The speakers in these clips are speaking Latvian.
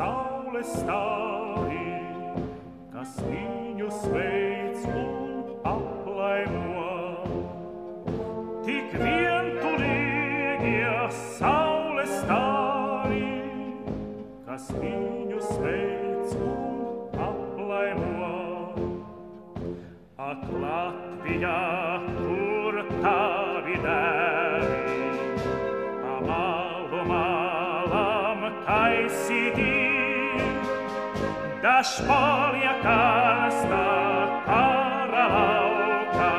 saule stāvi, kas viņu sveic un aplaimo. Tik vientulīgie saule stāvi, kas viņu sveic un aplaimo. Ak, Latvijā, kur tavi dēli, pa malu malam taisīti, dažs paliek karstā kara laukā,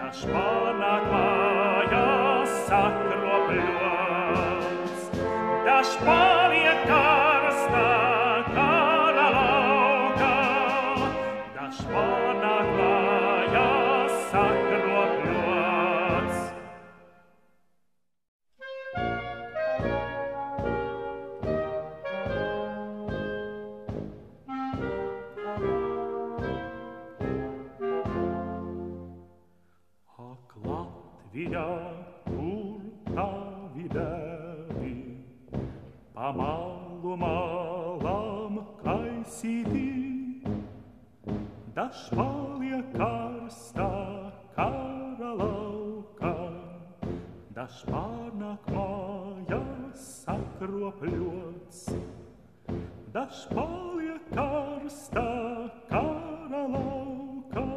dažs panāk mājās sakropļots, dažs paliek karstā kara laukā, dažs panāk mājās sakropļots. Ak, Latvijā, kur tavi dēli, pa malu malam kaisīti, dažs paliek karstā kara laukā, dažs pārnāk mājās sakropļots, dažs paliek karstā kara laukā,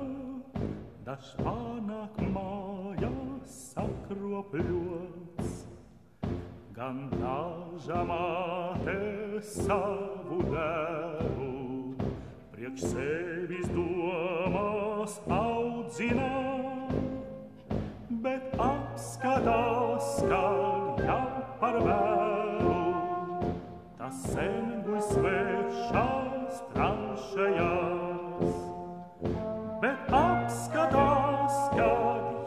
dažs pārnāk mājās sakropļots. Gan daža māte savu dēlu priekš sevis domās audzina, bet apskatās, ka jau par vēlu, tas sen guļ svešās tranšajās. Bet apskatās, ka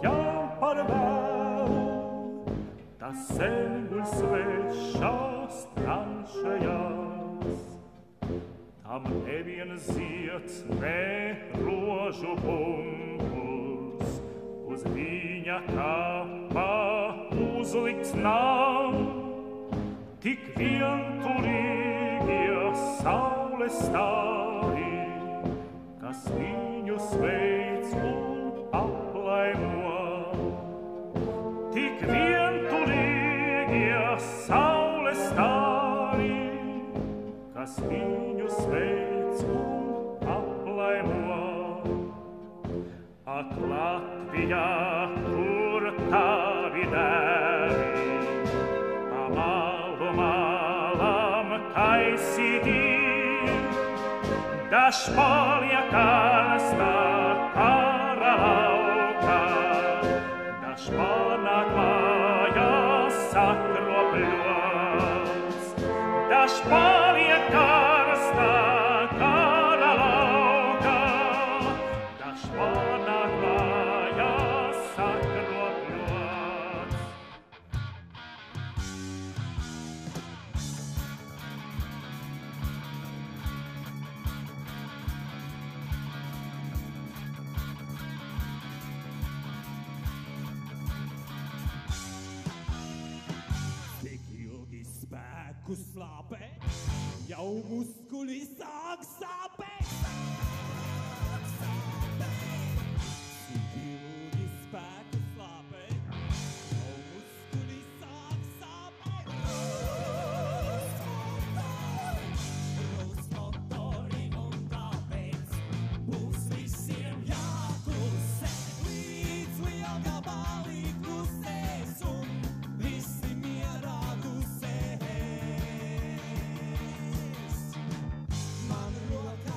jau par vēlu, tas sen guļ svešās tranšajās. Tam nevien zieds, ne rožu pumpuls, uz viņa kapa uzlikts nav. Tik vientulīgie saule stāvi, kas viņu sveic un aplaimo. Tik vientulīgie saule stāvi, kas viņu sveic un aplaimo. Ak, Latvijā, kur tavi dēli, pa malu malam taisīti, dažs paliek karstā kara laukā, dažs panāk mājās sakropļots, dažs paliek karstā kara laukā, dažs panāk mājās sakropļots. Tik ilgi spēku slāpē, jau muskuļi sāk sāpēt. Tik ilgi spēku slāpē, jau muskuļi sāk sāpēt. Rūs motori un tāpēc būs visiem jāklusē, līdz lielgabalī klusēs un visi mierā klusēs. Man roka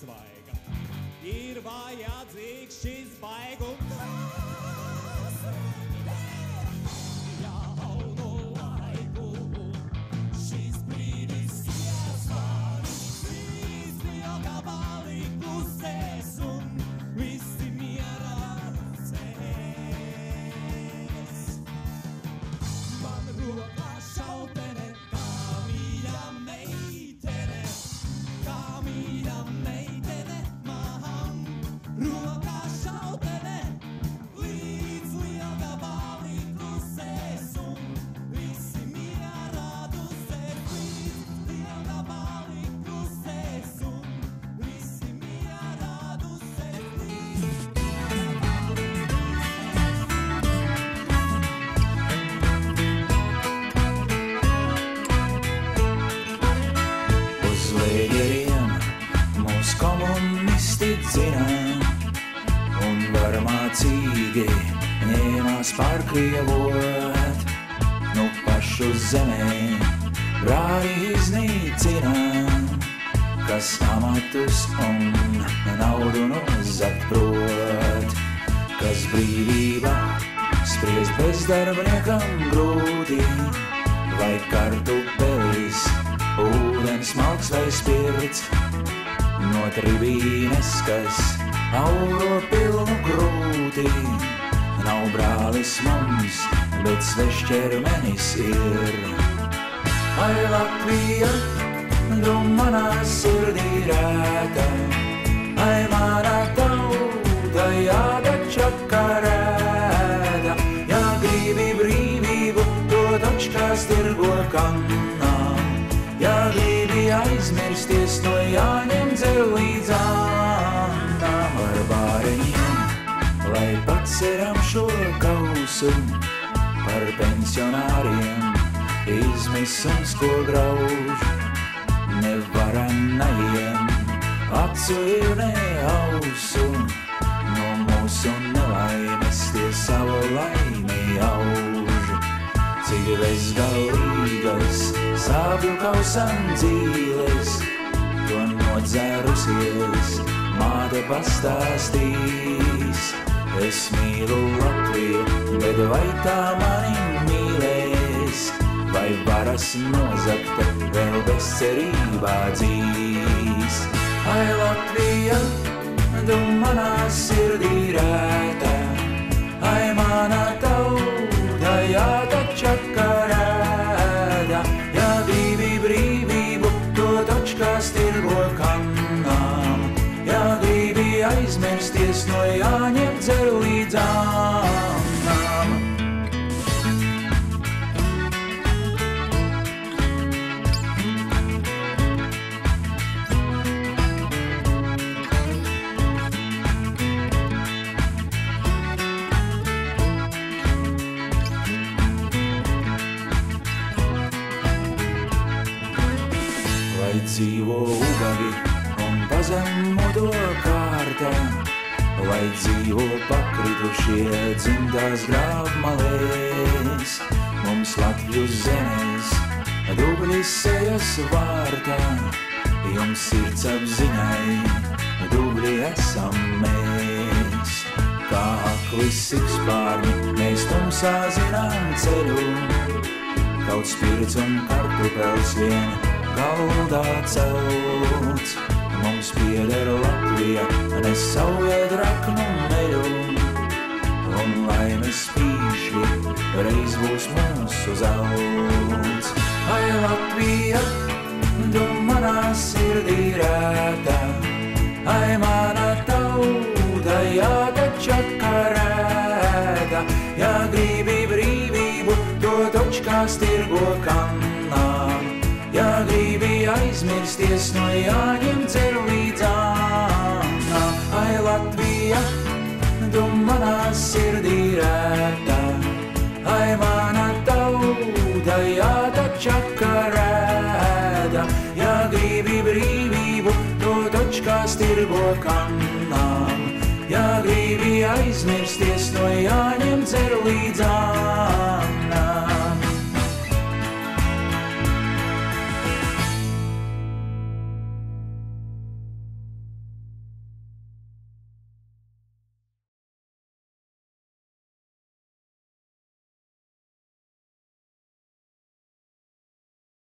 svaiga. Ir vajadzīgs šis baigums. Jaunu laiku, šis brīdis iesvāri. Visi ilgā balī klusēs un visi mierā cēs. Man rokā šautene, kā mīļa meitene, man rokā šautene, līdz lielā balī klusēs un visi mierā dusēs. Līdz lielā balī klusēs un visi mierā dusēs. Uz lēģeriem mūs komunisti dzina un varmācīgi ņēmās pārkrievot. Nu pašu zemē brāļi iznīcina, kas amatus un naudu nozagt prot. Kas brīvība spriest bezdarbniekam grūti, vai kartupelis, ūdens smalks vai spirts. No tribīnes, kas auro pilnu grūti, nav brālis mums, bet svešķermenis ir. Ai, Latvija, tu manā sirdī rēta, ai, manā tauta, jādačaka rēta. Ja gribi brīvību, to tačkās tirgo kannām. Ja gribi aizmirsties, to jāņem dzer līdz ānām. Ar bāreņiem, lai paceram šo kausu, par pensionāriem izmisums, ko grauž. Nevarenajiem acu ir ne ausu, no mūsu nelaimes tie savu laimi auž. Cik bezgalīgas sāpju kausam dzīles, to nodzērusies māte pastāstīs. Es mīlu Latviju, bet vai tā mani mīlēs, vai varas nozagta vēl bezcerībā dzīs. Ai, Latvija, tu manā sirdī rēta, ai, manā tauta, jātačaka rēta. Ja gribi brīvību, to tačkās tirgo kannām. Ja gribi aizmirsties, no jāņem dzer līdz ānām. Lai dzīvo ubagi un pazemu to kārtā, lai dzīvo pakritušie dzimtās grāvmalēs. Mums Latviju zemes dublis sejas vārtā, jums sirds apziņai dubli esam mēs. Kā akli sikspārni mēs tumsā zinām ceļu, kaut spirts un kartupels vien galdā celts. Mums pieder Latvija, nesaujiet raknu meļu, un laimes spīšļi reiz būs mūsu zelts. Ai, Latvija, tu manā sirdī rēta, ai, manā tauta, jātačaka rēta. Ja gribi brīvību, to tačkās tirgo kannām. Ja gribi aizmirsties, no jāņem dzer līdz ānām. Ai, Latvija, tu manā sirdī rēta, ai, manā tauta, jātačaka rēta. Ja gribi brīvību, to tačkās tirgo kannām. Ja gribi aizmirsties, no jāņem dzer līdz ānām.